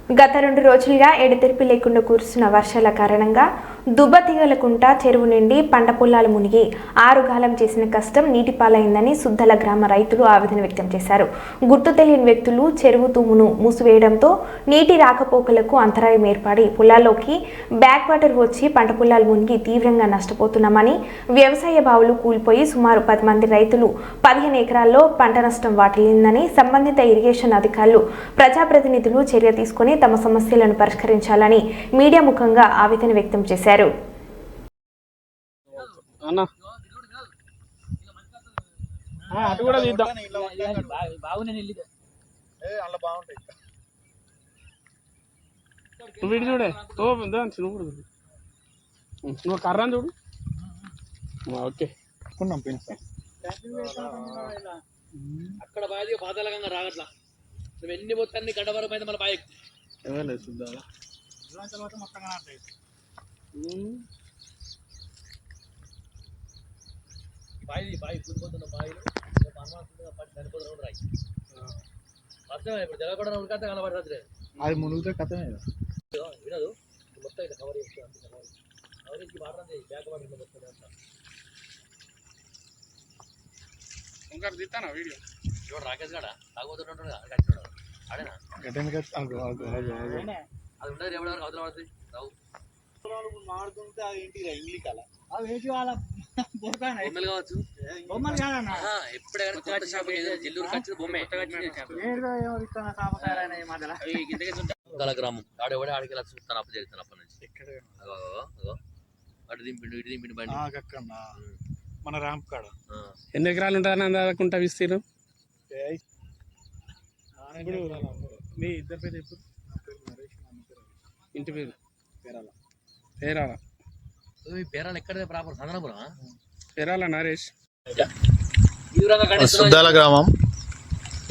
గత 2 రోజులుగా ఎడతెరిపి లేకుండా కురుస్తున్న వర్షాల కారణంగా దుబ్బతిగలకుంట చెరువు నిండి పంట పొలాలు మునిగి ఆరుగాలం చేసిన కష్టం నీటిపాలైందని సుద్దల గ్రామ రైతులు ఆవేదన వ్యక్తం చేశారు. గుర్తు తెలియని వ్యక్తులు చెరువు తూమును మూసివేయడంతో నీటి రాకపోకలకు అంతరాయం ఏర్పడి పొలాల్లోకి బ్యాక్ వాటర్ వచ్చి పంట పొలాలు మునిగి తీవ్రంగా నష్టపోతున్నామని, వ్యవసాయ బావులు కూలిపోయి సుమారు 10 మంది రైతులు 15 ఎకరాల్లో పంట నష్టం వాటిల్లిందని సంబంధిత ఇరిగేషన్ అధికారులు, ప్రజాప్రతినిధులు చర్య తీసుకుని తమ సమస్యలను పరిష్కరించాలని మీడియా ముఖంగా ఆవేదన వ్యక్తం చేశారు. కర్రా చూడు. ఓకే అక్కడ బాగా పాతాళంగా రాగట్లా నువ్వు ఎన్ని మొత్తాన్ని గడ్డవరమైంది మన బాయ్ బాయి బాయి కూలిపోతున్న బాయిలు పడి చనిపోతున్న రాయి అర్థమే. ఇప్పుడు తెగకుండా ఉడికాత కనబడుతుంది అది మునుగుతే కథమే వినదు మొత్తం ఇట్లా కవర్ చేస్తుంది. కవర్ చేసి వాడుతుంది బ్యాక్ వాటర్ మొత్తం అంతా. ఇంకా తీస్తానా వీడియో ఇవాడు రాకేష్ గాడా తాగుతుంటాడు ఆడేనా అది ఉండదు ఎవరెవరికి అవతల పడుతుంది రావు మాడుతుంటే అది ఏంటి ఇంగ్లీష్ అలా బొమ్మలు కావచ్చు. ఎప్పుడైనా జిల్లూరు ఖర్చు బొమ్మే గల గ్రామం ఆడెవడే ఆడికి లక్ష చూస్తాను అప్పు చేస్తాను అప్పటి నుంచి అటు దింపిండు ఇటు దింపిండు బండి మన ర్యాంప్ కాడ. ఎన్ని ఎకరాలు ఉంటారని అందకుంటా విస్తీరు. ఇప్పుడు మీ ఇద్దరు పేరు చెప్పు. ఇంటి పేరు పేరాల. పేరాల. పేరాలు ఎక్కడ ప్రాపర్ సంగనపురం పేరాల నరేష్. సుద్దాల గ్రామం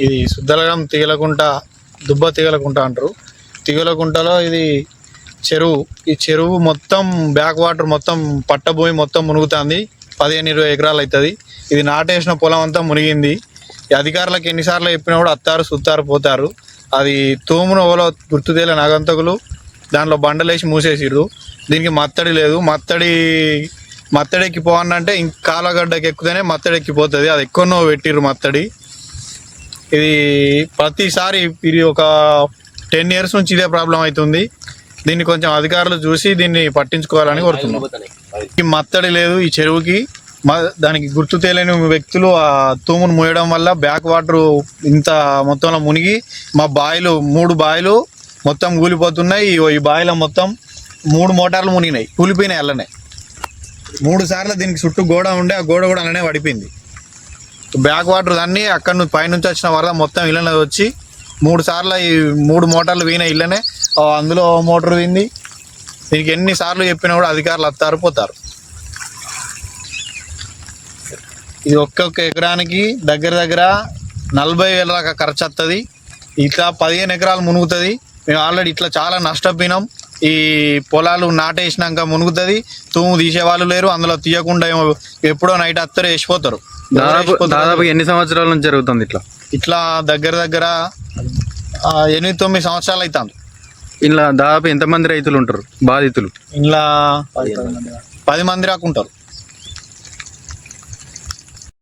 ఇది. సుద్దాల గ్రామం తిగలకుంట, దుబ్బ తిగలకుంట అంటారు. తిగలకుంటలో ఇది చెరువు. ఈ చెరువు మొత్తం బ్యాక్ వాటర్ మొత్తం పట్టభూమి మొత్తం మునుగుతుంది. 15-20 ఎకరాలు అవుతుంది. ఇది నాటేసిన పొలం అంతా మునిగింది. ఈ అధికారులకు ఎన్నిసార్లు చెప్పినా కూడా అత్తారు సుత్తారు పోతారు. అది తూమును ఓలో గుర్తు తెలియని నాగంతకులు దాంట్లో బండలేసి మూసేసిర్రు. దీనికి మత్తడి లేదు. మత్తడి ఎక్కిపోవాలంటే ఇంక కాలగడ్డకి ఎక్కుతేనే మత్తడి ఎక్కిపోతుంది. అది ఎక్కువనో పెట్టిర్రు మత్తడి. ఇది ప్రతిసారి ఇది ఒక 10 years నుంచి ఇదే ప్రాబ్లం అవుతుంది. దీన్ని కొంచెం అధికారులు చూసి దీన్ని పట్టించుకోవాలని కోరుతున్నాం. ఈ మత్తడి లేదు ఈ చెరువుకి. దానికి గుర్తు తెలియని వ్యక్తులు ఆ తూమును మూయడం వల్ల బ్యాక్ వాటర్ ఇంత మొత్తంలో మునిగి మా బాయిలు 3 బాయిలు మొత్తం కూలిపోతున్నాయి. ఈ బాయిలో మొత్తం 3 మోటార్లు మునిగినాయి, కూలిపోయినాయి. అల్లనే 3 సార్లు దీనికి చుట్టూ గోడ ఉండే ఆ గోడ కూడా అలానే పడిపోయింది. బ్యాక్ వాటర్ అన్నీ అక్కడ నుంచి పైనుంచి వచ్చిన వరద మొత్తం ఇళ్ళనే వచ్చి 3 సార్లు ఈ 3 మోటార్లు వీనాయి ఇళ్ళనే. అందులో మోటార్ పోయింది. దీనికి ఎన్నిసార్లు చెప్పినా కూడా అధికారులు అత్తారు పోతారు. ఇది ఒక్కొక్క ఎకరానికి దగ్గర 40,000 దాకా ఖర్చు వస్తుంది. ఇట్లా 15 ఎకరాలు మునుగుతుంది. మేము ఆల్రెడీ ఇట్లా చాలా నష్టపోయినాం. ఈ పొలాలు నాటేసినాక మునుగుతుంది. తూము తీసేవాళ్ళు లేరు. అందులో తీయకుండా ఎప్పుడో నైట్ అత్తరు వేసిపోతారు. దాదాపు ఎన్ని సంవత్సరాల నుంచి జరుగుతుంది ఇట్లా దగ్గర 8-9 సంవత్సరాలు అవుతుంది. ఇలా దాదాపు ఎంతమంది రైతులు ఉంటారు బాధితులు? ఇలా 10 మంది దాకా ఉంటారు.